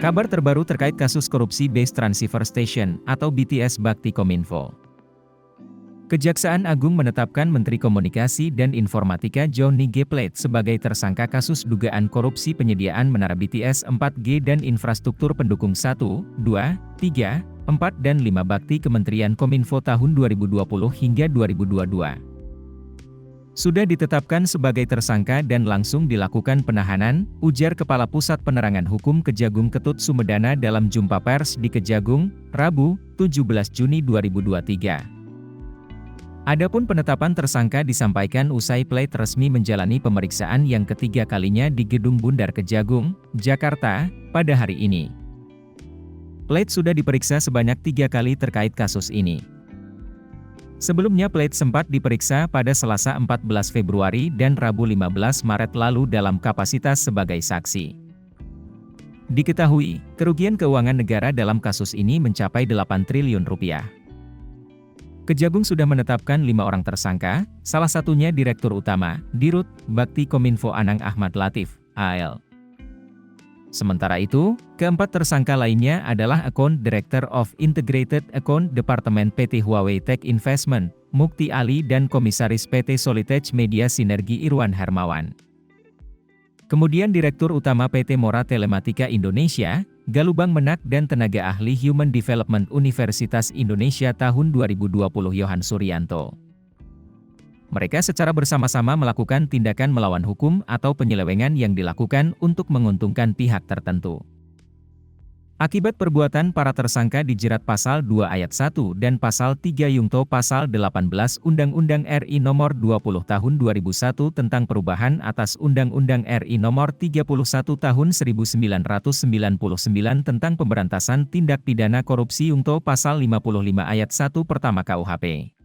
Kabar terbaru terkait kasus korupsi Base Transceiver Station atau BTS Bakti Kominfo. Kejaksaan Agung menetapkan Menteri Komunikasi dan Informatika Johnny G. Plate sebagai tersangka kasus dugaan korupsi penyediaan menara BTS 4G dan infrastruktur pendukung 1, 2, 3, 4 dan 5 Bakti Kementerian Kominfo tahun 2020 hingga 2022. Sudah ditetapkan sebagai tersangka dan langsung dilakukan penahanan, ujar Kepala Pusat Penerangan Hukum Kejagung Ketut Sumedana dalam jumpa pers di Kejagung, Rabu, 17 Juni 2023. Adapun penetapan tersangka disampaikan usai Plate resmi menjalani pemeriksaan yang ketiga kalinya di Gedung Bundar Kejagung, Jakarta, pada hari ini. Plate sudah diperiksa sebanyak 3 kali terkait kasus ini. Sebelumnya Plate sempat diperiksa pada Selasa 14 Februari dan Rabu 15 Maret lalu dalam kapasitas sebagai saksi. Diketahui, kerugian keuangan negara dalam kasus ini mencapai 8 triliun rupiah. Kejagung sudah menetapkan 5 orang tersangka, salah satunya Direktur Utama, Dirut, Bakti Kominfo Anang Ahmad Latif, AL. Sementara itu, keempat tersangka lainnya adalah Account Director of Integrated Account Departemen PT Huawei Tech Investment, Mukti Ali dan Komisaris PT Solitech Media Sinergi Irwan Hermawan. Kemudian Direktur Utama PT Mora Telematika Indonesia, Galubang Menak dan Tenaga Ahli Human Development Universitas Indonesia tahun 2020 Yohan Suryanto. Mereka secara bersama-sama melakukan tindakan melawan hukum atau penyelewengan yang dilakukan untuk menguntungkan pihak tertentu. Akibat perbuatan para tersangka dijerat Pasal 2 Ayat 1 dan Pasal 3 Yungto Pasal 18 Undang-Undang RI Nomor 20 Tahun 2001 tentang perubahan atas Undang-Undang RI Nomor 31 Tahun 1999 tentang pemberantasan tindak pidana korupsi Yungto Pasal 55 Ayat 1 Pertama KUHP.